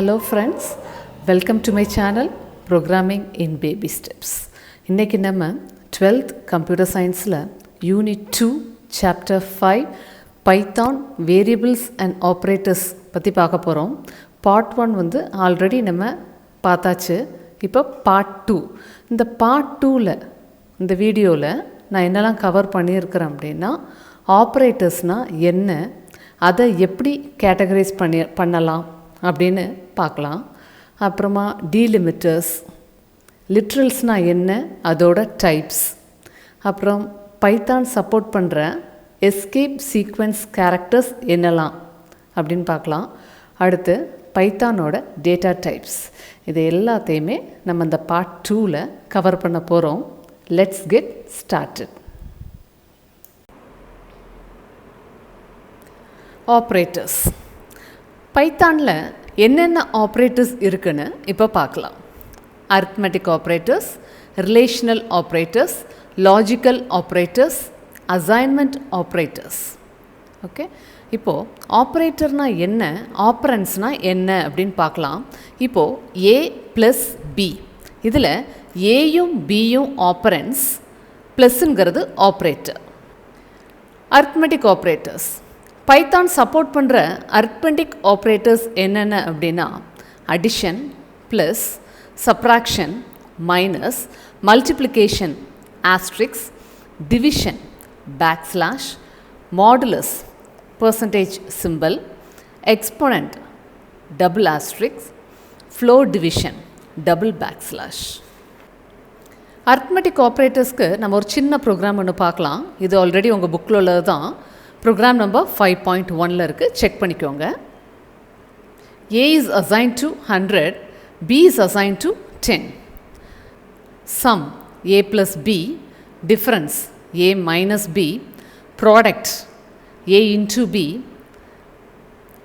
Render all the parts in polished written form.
Hello friends, welcome to my channel Programming in Baby Steps. இன்னைக்கு நம்ம 12th Computer Scienceல Unit-2 Chapter-5 Python Variables and Operators பற்றி பார்க்க போகிறோம். Part-1 வந்து already நம்ம பார்த்தாச்சு. இப்போ Part-2. இந்த Part-2ல இந்த வீடியோவில் நான் என்னெல்லாம் கவர் பண்ணியிருக்கிறேன் அப்படின்னா ஆப்ரேட்டர்ஸ்னால் என்ன, அதை எப்படி கேட்டகரைஸ் பண்ணலாம் அப்படின்னு பார்க்கலாம். அப்புறமா டீலிமிட்டர்ஸ், லிட்ரல்ஸ்னால் என்ன, அதோட டைப்ஸ், அப்புறம் பைத்தான் சப்போர்ட் பண்ணுற எஸ்கேப் சீக்வென்ஸ் கேரக்டர்ஸ் என்னலாம் அப்படின்னு பார்க்கலாம். அடுத்து பைத்தானோட டேட்டா டைப்ஸ், இது எல்லாத்தையுமே நம்ம இந்த பார்ட் 2ல் கவர் பண்ண போகிறோம். Let's get started. ஆப்ரேட்டர்ஸ், பைத்தானில் என்னென்ன ஆப்ரேட்டர்ஸ் இருக்குன்னு இப்போ பார்க்கலாம். Arithmetic operators, relational operators, logical operators, assignment operators. Okay, இப்போது ஆப்ரேட்டர்னால் என்ன, ஆப்பரன்ஸ்னால் என்ன அப்படின்னு பார்க்கலாம். இப்போது ஏ ப்ளஸ் பி, இதில் ஏயும் பியும் ஆப்பரன்ஸ், ப்ளஸ்ஸுங்கிறது operator. Arithmetic operators, Python support பண்ணுற அரித்மெட்டிக் ஆப்ரேட்டர்ஸ் என்னென்ன அப்படின்னா addition, plus, subtraction, minus, multiplication, asterisk, division, backslash, modulus, percentage symbol, exponent, double asterisk, floor division, double backslash. Arithmetic ஆப்ரேட்டர்ஸ்க்கு நம்ம ஒரு சின்ன ப்ரோக்ராம் ஒன்று பார்க்கலாம். இது ஆல்ரெடி உங்கள் புக்கில் உள்ளது தான். ப்ரோக்ராம் நம்பர் 5.1ல் இருக்குது, செக் பண்ணிக்கோங்க. A is assigned to 100, B is assigned to 10. Sum A plus B, difference A minus B, product A into B,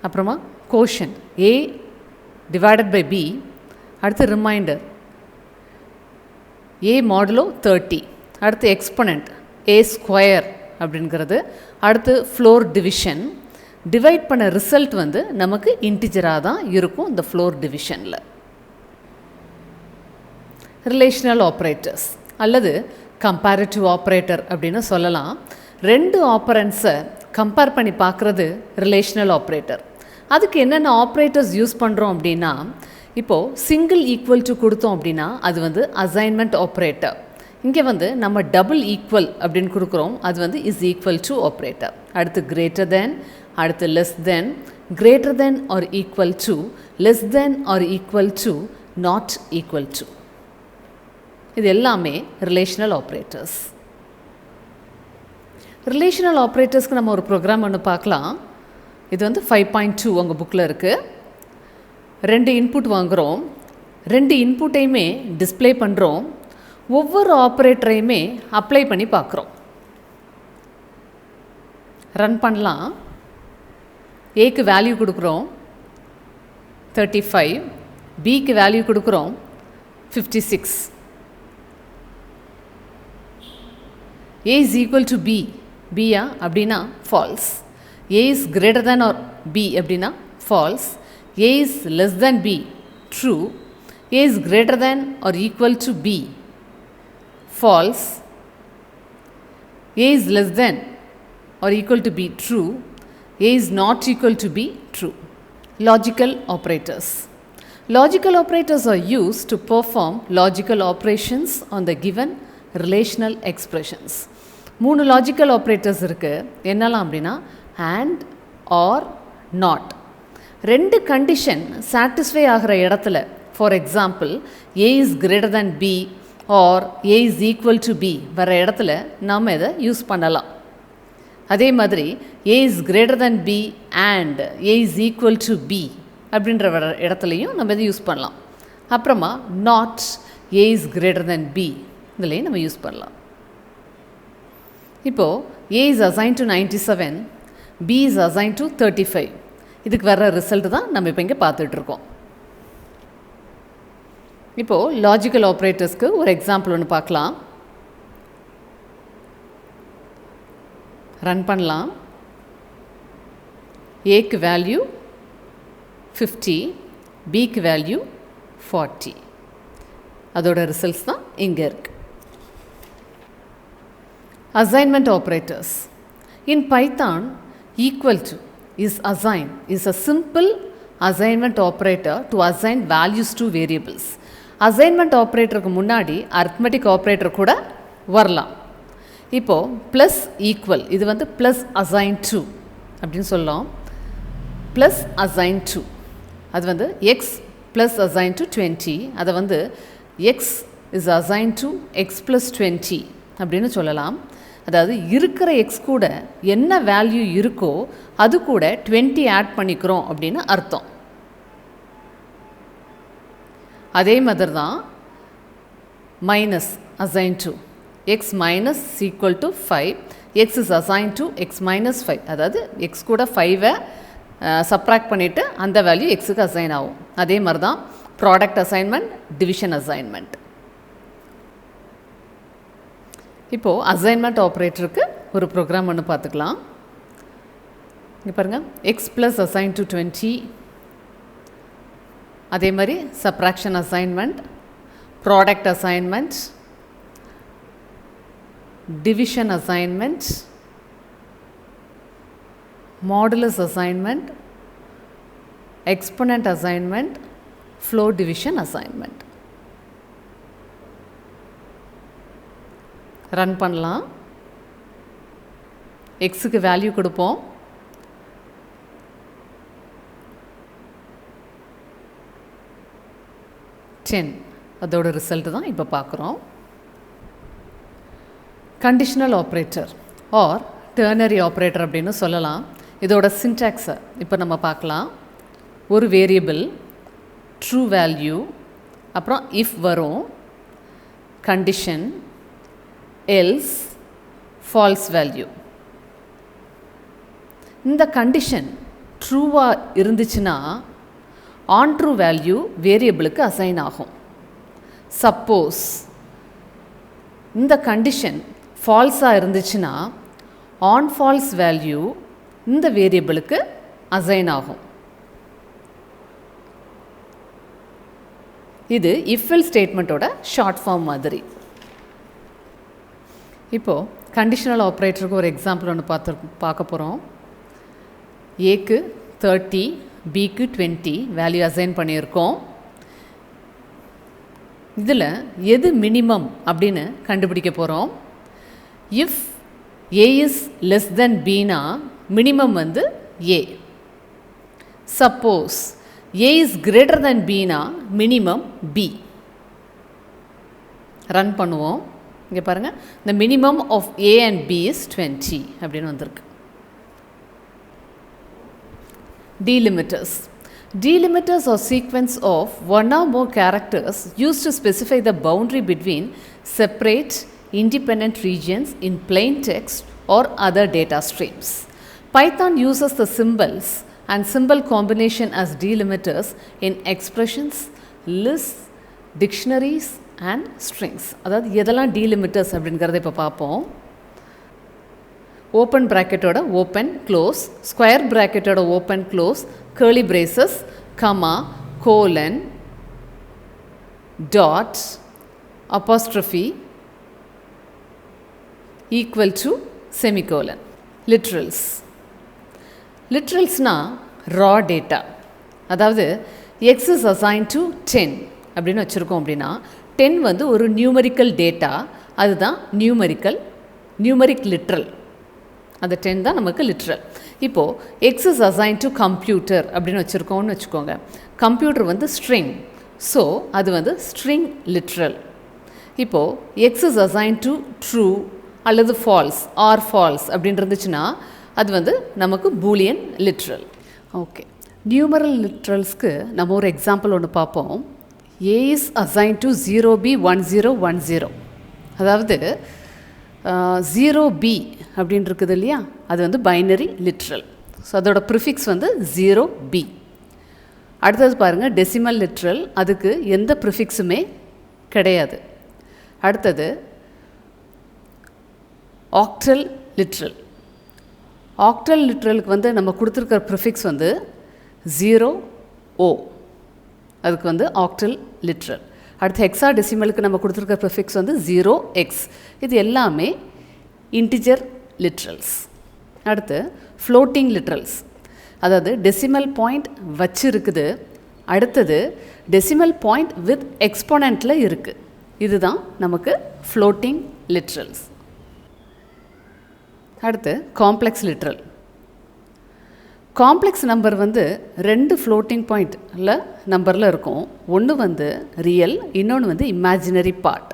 அப்புறமா quotient A divided by B, அடுத்து ரிமைண்டர் A modulo 30, அடுத்து exponent A square அப்படிங்கிறது, அடுத்து floor division. Divide பண்ண result வந்து நமக்கு இன்டிஜராக தான் இருக்கும் இந்த ஃப்ளோர் டிவிஷனில். ரிலேஷனல் ஆப்ரேட்டர்ஸ் அல்லது கம்பேரிட்டிவ் ஆப்ரேட்டர் அப்படின்னு சொல்லலாம். ரெண்டு ஆப்பரன்ஸை கம்பேர் பண்ணி பார்க்குறது ரிலேஷனல் ஆப்ரேட்டர். அதுக்கு என்னென்ன ஆப்ரேட்டர்ஸ் யூஸ் பண்ணுறோம் அப்படின்னா, இப்போது சிங்கிள் ஈக்குவல் டு கொடுத்தோம் அப்படின்னா அது வந்து அசைன்மெண்ட் ஆப்ரேட்டர். இங்கே வந்து நம்ம டபுள் ஈக்குவல் அப்படின்னு கொடுக்குறோம், அது வந்து இஸ் ஈக்குவல் டு ஆப்ரேட்டர். அடுத்து கிரேட்டர் தென், அடுத்து less than, greater than or equal to, less than or equal to, not equal to. இது எல்லாமே ரிலேஷனல் ஆப்ரேட்டர்ஸ். ரிலேஷனல் ஆப்ரேட்டர்ஸ்க்கு நம்ம ஒரு ப்ரோக்ராம் ஒன்று பார்க்கலாம். இது வந்து 5.2 உங்கள் புக்கில் இருக்குது. ரெண்டு இன்புட் வாங்குகிறோம், ரெண்டு இன்புட்டையுமே டிஸ்பிளே பண்ணுறோம், ஒவ்வொரு ஆப்ரேட்டரையுமே அப்ளை பண்ணி பார்க்குறோம். ரன் பண்ணலாம். ஏக்கு வேல்யூ கொடுக்குறோம் 35, பிக்கு வேல்யூ கொடுக்குறோம் 56. A is equal to B, பியா அப்படின்னா false. A is greater than or B அப்படின்னா false. A is less than B, true. A is greater than or equal to B, false. A is less than or equal to B, true. A is not equal to B, true. Logical operators. Logical operators are used to perform logical operations on the given relational expressions. மூணு logical operators இருக்குது. என்னெல்லாம் அப்படின்னா and, or, not. ரெண்டு condition satisfy ஆகிற இடத்துல, for example A is greater than B or A is equal to B வர இடத்துல நாம் இதை யூஸ் பண்ணலாம். அதே மாதிரி A is greater than B and A is equal to B அப்படின்ற வர இடத்துலையும் நம்ம இதை யூஸ் பண்ணலாம். அப்புறமா not A is greater than B இதுலேயும் நம்ம யூஸ் பண்ணலாம். இப்போது A is assigned to 97, B is assigned to 35. இதுக்கு வர ரிசல்ட் தான் நம்ம இப்போ இங்கே பார்த்துட்ருக்கோம். இப்போது லாஜிக்கல் ஆப்ரேட்டர்ஸ்க்கு ஒரு எக்ஸாம்பிள் ஒன்று பார்க்கலாம். ரன் பண்ணலாம். ஏக்கு வேல்யூ 50, bக்கு வேல்யூ 40. அதோட ரிசல்ட்ஸ் தான் இங்கே இருக்கு. Assignment operators. In Python, equal to is assign is a simple assignment operator to assign values to variables. Assignment operatorக்கு முன்னாடி arithmetic operator கூட வரலாம். இப்போ plus equal இது வந்து plus assign to அப்படின்னு சொல்லலாம். plus assign to அது வந்து x plus assign to 20 அதை வந்து x is assigned to x plus 20 அப்படின்னு சொல்லலாம். அதாவது இருக்கிற x கூட என்ன வேல்யூ இருக்கோ அது கூட 20 ஆட் பண்ணிக்கிறோம் அப்படின்னு அர்த்தம். அதே மாதிரி தான் minus assign to X minus equal to 5, X is assign to X minus 5, அதாவது எக்ஸ் கூட 5ஐ சப்ராக்ட் பண்ணிவிட்டு அந்த வேல்யூ எக்ஸுக்கு அசைன் ஆகும். அதே மாதிரி தான் ப்ராடக்ட் அசைன்மெண்ட், டிவிஷன் அசைன்மெண்ட். இப்போது அசைன்மெண்ட் ஆப்ரேட்டருக்கு ஒரு ப்ரோக்ராம் ஒன்று பார்த்துக்கலாம். இங்கே பாருங்கள், எக்ஸ் ப்ளஸ் அசைன் டு 20, அதே மாதிரி subtraction assignment, product assignment, division assignment, modulus assignment, exponent assignment, floor division assignment. Run பண்ணலாம். எக்ஸுக்கு வேல்யூ கொடுப்போம். அதோட ரிசல்ட் தான் இப்போ பார்க்குறோம். Conditional operator or ternary operator அப்படின்னு சொல்லலாம். இதோட சின்டாக்ஸை இப்போ நம்ம பார்க்கலாம். ஒரு வேரியபிள் ட்ரூ வேல்யூ, அப்புறம் இஃப் வரும், கண்டிஷன், எல்ஸ், ஃபால்ஸ் வேல்யூ. இந்த கண்டிஷன் ட்ரூவாக இருந்துச்சுன்னா ஆன் ட்ரூ வேல்யூ வேரியபிளுக்கு அசைன் ஆகும். சப்போஸ் இந்த கண்டிஷன் ஃபால்ஸாக இருந்துச்சுன்னா ஆன் ஃபால்ஸ் வேல்யூ இந்த வேரியபிளுக்கு அசைன் ஆகும். இது இஃப் எல்ஸ் ஸ்டேட்மெண்ட்டோட ஷார்ட் ஃபார்ம் மாதிரி. இப்போது கண்டிஷனல் ஆப்ரேட்டருக்கு ஒரு எக்ஸாம்பிள் ஒன்று பார்க்க போகிறோம். ஏக்கு 30, பிக்கு 20 வேல்யூ அசைன் பண்ணியிருக்கோம். இதில் எது மினிமம் அப்படின்னு கண்டுபிடிக்க போகிறோம். If A is less than பினா மினிமம் வந்து A. Suppose A is greater than பினா மினிமம் பி. ரன் பண்ணுவோம். இங்கே பாருங்கள், the minimum of A and B is 20 அப்படின்னு வந்திருக்கு. Delimiters. Delimiters are sequence of one or more characters used to specify the boundary between separate independent regions in plain text or other data streams. Python uses the symbols and symbol combination as delimiters in expressions, lists, dictionaries and strings. அதாவது எதெல்லாம் delimiters அப்படிங்கிறத இப்போ பார்ப்போம். Open ப்ராக்கெட்டோட open close, square ப்ராக்கெட்டோட open close, curly braces, comma, colon, dot, apostrophe, equal to, semicolon. Literals. லிட்ரல்ஸ்னால் raw data. அதாவது X is assign to 10 அப்படின்னு வச்சுருக்கோம். அப்படின்னா 10 வந்து ஒரு நியூமரிக்கல் டேட்டா, அதுதான் நியூமரிக் லிட்ரல். அந்த 10 தான் நமக்கு லிட்ரல். இப்போது X is assign to computer அப்படின்னு வச்சுருக்கோம்னு வச்சுக்கோங்க. கம்ப்யூட்டர் வந்து ஸ்ட்ரிங், ஸோ அது வந்து ஸ்ட்ரிங் லிட்ரல். இப்போது X is assign to true அல்லது ஃபால்ஸ் ஆர் ஃபால்ஸ் அப்படின்னு இருந்துச்சுன்னா அது வந்து நமக்கு பூலியன் லிட்ரல். ஓகே, நியூமரல் லிட்ரல்ஸ்க்கு நம்ம ஒரு எக்ஸாம்பிள் ஒன்று பார்ப்போம். A is assigned to 0B 1010. அதாவது 0B அப்படின்னு இருக்குது இல்லையா, அது வந்து பைனரி லிட்ரல். ஸோ அதோட ப்ரிஃபிக்ஸ் வந்து 0B. அடுத்தது பாருங்கள், டெசிமல் லிட்ரல், அதுக்கு எந்த ப்ரிஃபிக்ஸுமே கிடையாது. அடுத்தது ஆக்டல் லிட்ரல். ஆக்டல் லிட்ரலுக்கு வந்து நம்ம கொடுத்துருக்கிற ப்ரிஃபிக்ஸ் வந்து 0O. அதுக்கு வந்து ஆக்டல் லிட்ரல். அடுத்து ஹெக்ஸாடெசிமலுக்கு நம்ம கொடுத்துருக்க ப்ரிஃபிக்ஸ் வந்து 0x. இது எல்லாமே இன்டிஜர் லிட்ரல்ஸ். அடுத்து ஃப்ளோட்டிங் லிட்ரல்ஸ், அதாவது டெசிமல் பாயிண்ட் வச்சு இருக்குது, அடுத்தது டெசிமல் பாயிண்ட் வித் எக்ஸ்போனண்ட்டில் இருக்குது. இதுதான் நமக்கு ஃப்ளோட்டிங் லிட்ரல்ஸ். அடுத்து காம்ப்ளெக்ஸ் லிட்ரல். காம்ப்ளெக்ஸ் நம்பர் வந்து 2 ஃப்ளோட்டிங் பாயிண்டில் நம்பரில் இருக்கும். ஒன்று வந்து ரியல், இன்னொன்று வந்து இமேஜினரி பார்ட்.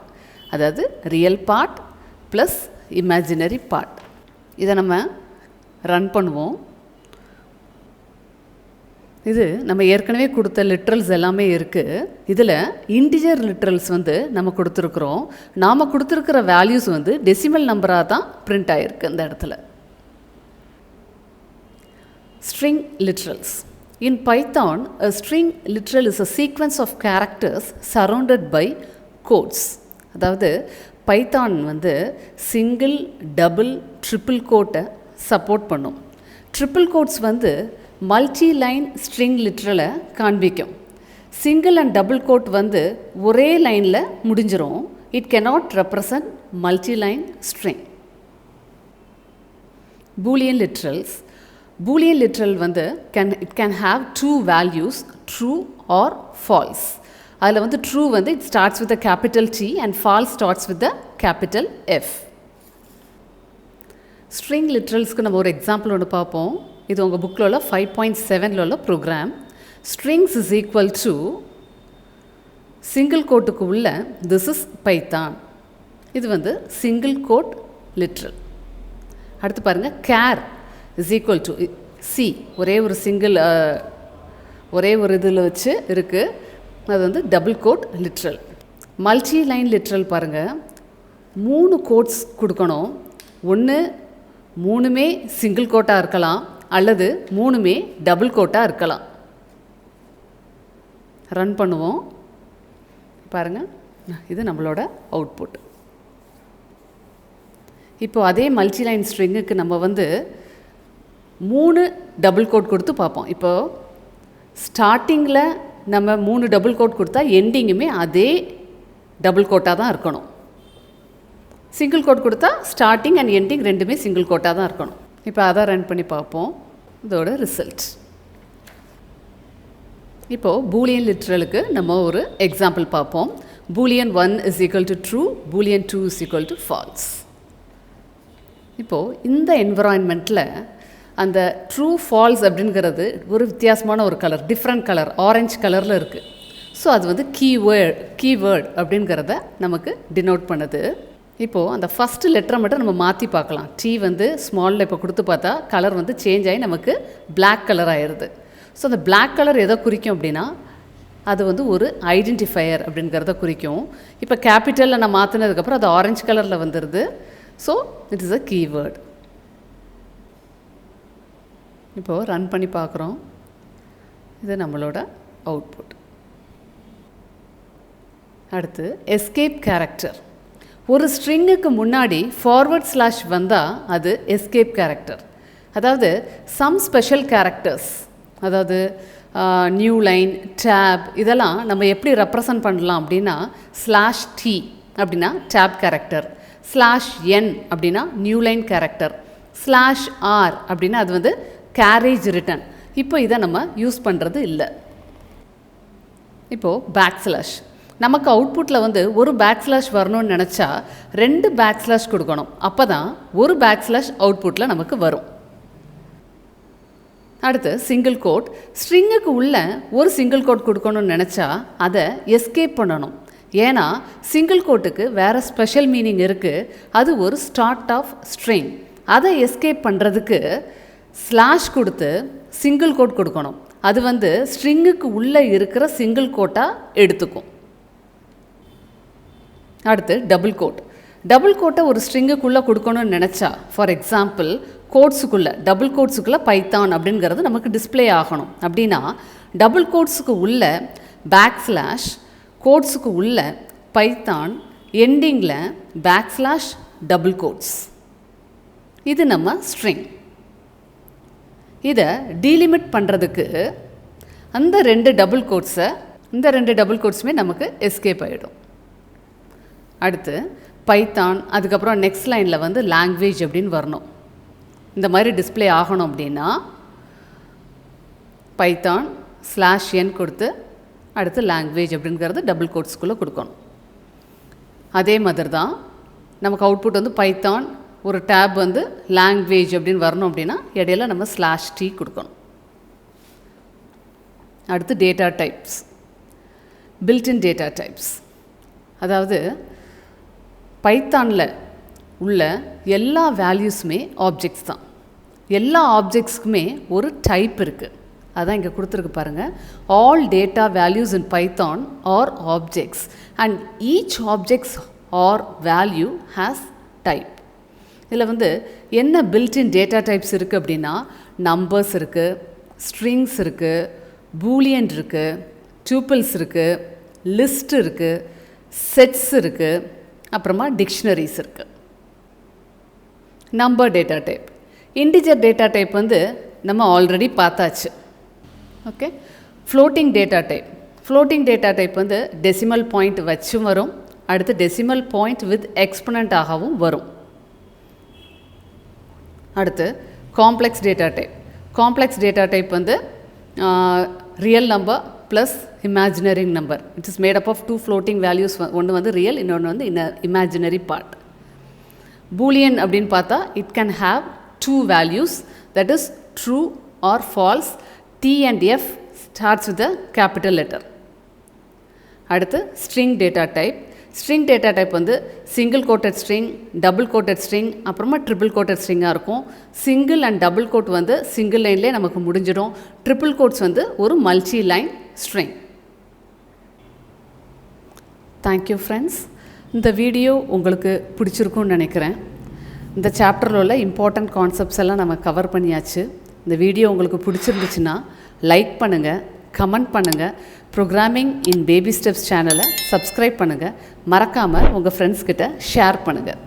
அதாவது real part plus imaginary part. இதை நம்ம ரன் பண்ணுவோம். இது நம்ம ஏற்கனவே கொடுத்த லிட்ரல்ஸ் எல்லாமே இருக்குது. இதில் இன்டிஜர் லிட்ரல்ஸ் வந்து நம்ம கொடுத்துருக்குறோம். நாம் கொடுத்துருக்கிற வேல்யூஸ் வந்து டெசிமல் நம்பராக தான் பிரிண்ட் ஆகிருக்கு இந்த இடத்துல. String literals. In Python, a string literal is a sequence of characters surrounded by quotes. அதாவது பைத்தான் வந்து சிங்கிள், டபுள், ட்ரிபிள் கோட்டை சப்போர்ட் பண்ணும். ட்ரிபிள் கோட்ஸ் வந்து மல்டி லைன் ஸ்ட்ரிங் லிட்ரலை காண்பிக்கும். சிங்கிள் அண்ட் டபுள் கோட் வந்து ஒரே லைனில் முடிஞ்சிடும். It cannot represent multi line string. Boolean literals. Boolean literal வந்து it can have 2 values, true or false. அதில் வந்து true வந்து it starts with a capital T and false starts with a capital F. String literalsக்கு நம்ம ஒரு example ஒன்று பார்ப்போம். இது உங்கள் புக்கில் உள்ள 5.7 உள்ள program. Strings is equal to single கோட்டுக்கு உள்ள this is Python. இது வந்து சிங்கிள் கோட் லிட்ரல். அடுத்து பாருங்கள், care is equal to C. ஒரே ஒரு சிங்கிள், ஒரே ஒரு இதில் வச்சு இருக்குது. அது வந்து double quote literal. Multi line literal பாருங்கள், 3 கோட்ஸ் கொடுக்கணும். ஒன்று 3மே சிங்கிள் கோட்டாக இருக்கலாம், அல்லது 3மே டபுள் கோட்டாக இருக்கலாம். ரன் பண்ணுவோம். பாருங்கள், இது நம்மளோட அவுட்புட். இப்போது அதே மல்டி லைன் ஸ்ட்ரிங்குக்கு நம்ம வந்து 3 டபுள் கோட் கொடுத்து பார்ப்போம். இப்போது ஸ்டார்டிங்கில் நம்ம 3 டபுள் கோட் கொடுத்தா எண்டிங்குமே அதே டபுள் கோட்டாக தான் இருக்கணும். சிங்கிள் கோட் கொடுத்தா ஸ்டார்டிங் அண்ட் எண்டிங் ரெண்டுமே சிங்கிள் கோட்டாக தான் இருக்கணும். இப்போ அதை ரன் பண்ணி பார்ப்போம். இதோட ரிசல்ட். இப்போது பூலியன் லிட்ரலுக்கு நம்ம ஒரு எக்ஸாம்பிள் பார்ப்போம். Boolean 1 is equal to true, Boolean 2 is equal to false. இப்போது இந்த என்விரான்மெண்ட்டில் அந்த ட்ரூ ஃபால்ஸ் அப்படிங்கிறது ஒரு வித்தியாசமான ஒரு கலர், டிஃப்ரெண்ட் கலர், ஆரஞ்சு கலரில் இருக்குது. ஸோ அது வந்து கீவேர்ட் அப்படிங்கிறத நமக்கு டினோட் பண்ணுது. இப்போது அந்த ஃபஸ்ட்டு லெட்டரை மட்டும் நம்ம மாற்றி பார்க்கலாம். T வந்து ஸ்மாலில் இப்போ கொடுத்து பார்த்தா கலர் வந்து சேஞ்ச் ஆகி நமக்கு பிளாக் கலர் ஆயிடுது. ஸோ அந்த பிளாக் கலர் எதை குறிக்கும் அப்படின்னா அது வந்து ஒரு ஐடென்டிஃபையர் அப்படிங்கிறத குறிக்கும். இப்போ கேபிட்டலில் நான் மாற்றினதுக்கப்புறம் அது ஆரஞ்சு கலரில் வந்துடுது. So it is a keyword. இப்போது ரன் பண்ணி பார்க்குறோம். இது நம்மளோட அவுட்புட். அடுத்து எஸ்கேப் கேரக்டர். ஒரு ஸ்ட்ரிங்குக்கு முன்னாடி ஃபார்வர்ட் ஸ்லாஷ் வந்தால் அது எஸ்கேப் கேரக்டர். அதாவது சம் ஸ்பெஷல் கேரக்டர்ஸ், அதாவது நியூ லைன், டேப், இதெல்லாம் நம்ம எப்படி ரெப்ரசன்ட் பண்ணலாம் அப்படின்னா /T அப்படின்னா டேப் கேரக்டர், /N அப்படின்னா நியூ லைன் கேரக்டர், /R அப்படின்னா அது வந்து கேரேஜ் ரிட்டன். இப்போ இதை நம்ம யூஸ் பண்ணுறது இல்லை. இப்போது பேக்ஸ்லாஷ். நமக்கு அவுட்புட்டில் வந்து ஒரு பேக்ஸ்லாஷ் வரணும்னு நினச்சா 2 பேக்ஸ்லாஷ் கொடுக்கணும். அப்போ தான் ஒரு பேக்ஸ்லாஷ் அவுட்புட்டில் நமக்கு வரும். அடுத்து சிங்கிள் கோட். ஸ்ட்ரிங்குக்கு உள்ள ஒரு சிங்கிள் கோட் கொடுக்கணும்னு நினச்சா அதை எஸ்கேப் பண்ணணும். ஏன்னா சிங்கிள் கோட்டுக்கு வேறு ஸ்பெஷல் மீனிங் இருக்குது. அது ஒரு ஸ்டார்ட் ஆஃப் ஸ்ட்ரிங். அதை எஸ்கேப் பண்ணுறதுக்கு ஸ்லாஷ் கொடுத்து சிங்கிள் கோட் கொடுக்கணும். அது வந்து ஸ்ட்ரிங்குக்கு உள்ளே இருக்கிற சிங்கிள் கோட்டாக எடுத்துக்கும். அடுத்து டபுள் கோட். டபுள் கோட்டை ஒரு ஸ்ட்ரிங்குக்குள்ளே கொடுக்கணும்னு நினச்சா, ஃபார் எக்ஸாம்பிள் கோட்ஸுக்குள்ளே, டபுள் கோட்ஸுக்குள்ளே பைத்தான் அப்படிங்கிறது நமக்கு டிஸ்பிளே ஆகணும். அப்படின்னா டபுள் கோட்ஸுக்கு உள்ள பேக்ஸ்லாஷ், கோட்ஸுக்கு உள்ள பைத்தான், எண்டிங்கில் பேக்ஸ்லாஷ் டபுள் கோட்ஸ். இது நம்ம ஸ்ட்ரிங். இதை டீலிமிட் பண்ணுறதுக்கு அந்த 2 டபுள் கோட்ஸை இந்த 2 டபுள் கோட்ஸுமே நமக்கு எஸ்கேப் ஆகிடும். அடுத்து பைத்தான், அதுக்கப்புறம் நெக்ஸ்ட் லைனில் வந்து லாங்குவேஜ் அப்படின்னு வரணும். இந்த மாதிரி டிஸ்பிளே ஆகணும் அப்படின்னா பைத்தான் /n கொடுத்து அடுத்து லாங்குவேஜ் அப்படிங்கிறது டபுள் கோட்ஸ்குள்ளே கொடுக்கணும். அதே மாதிரி தான் நமக்கு அவுட்புட் வந்து பைத்தான் ஒரு டேப் வந்து லாங்குவேஜ் அப்படின்னு வரணும் அப்படின்னா இடையில நம்ம /t கொடுக்கணும். அடுத்து data types, built-in data types. அதாவது பைத்தானில் உள்ள எல்லா வேல்யூஸுமே ஆப்ஜெக்ட்ஸ் தான். எல்லா ஆப்ஜெக்ட்ஸ்க்குமே ஒரு டைப் இருக்குது. அதான் இங்கே கொடுத்துருக்கு பாருங்கள். All data values in Python are objects and each objects are value has type. இதில் வந்து என்ன பில்ட்இன் டேட்டா டைப்ஸ் இருக்குது அப்படின்னா நம்பர்ஸ் இருக்குது, ஸ்ட்ரிங்ஸ் இருக்குது, பூலியன் இருக்குது, டூப்பிள்ஸ் இருக்குது, லிஸ்ட் இருக்குது, செட்ஸ் இருக்குது, அப்புறமா டிக்ஷனரிஸ் இருக்குது. Number data type, integer data type வந்து நம்ம ஆல்ரெடி பார்த்தாச்சு. Okay. Floating data type, floating data type வந்து டெசிமல் பாயிண்ட் வச்சும் வரும், அடுத்து டெசிமல் பாயிண்ட் வித் எக்ஸ்பனண்ட் ஆகவும் வரும். அடுத்து complex data type, complex data type வந்து real number plus imaginary number. It is made up of 2 floating values. ஒன்று வந்து ரியல், இன்னொன்று வந்து இமேஜினரி பார்ட். பூலியன் அப்படின்னு பார்த்தா it can have 2 values, that is true or false. T and F starts with a capital letter. அடுத்து string data type. String data type வந்து single quoted string, double quoted string, அப்புறமா triple quoted ஸ்ட்ரிங்காக இருக்கும். Single and double quote வந்து single லைன்லேயே நமக்கு முடிஞ்சிடும். Triple quotes வந்து ஒரு multi line string. Thank you friends. இந்த வீடியோ உங்களுக்கு பிடிச்சிருக்குன்னு நினைக்கிறேன். இந்த சாப்டரில் உள்ள இம்பார்ட்டண்ட் கான்செப்ட்ஸ் எல்லாம் நம்ம கவர் பண்ணியாச்சு. இந்த வீடியோ உங்களுக்கு பிடிச்சிருந்துச்சுன்னா லைக் பண்ணுங்கள், கமெண்ட் பண்ணுங்கள், ப்ரோக்ராமிங் இன் பேபி ஸ்டெப்ஸ் சேனலை சப்ஸ்கிரைப் பண்ணுங்கள், மறக்காமல் உங்கள் ஃப்ரெண்ட்ஸ்கிட்ட ஷேர் பண்ணுங்கள்.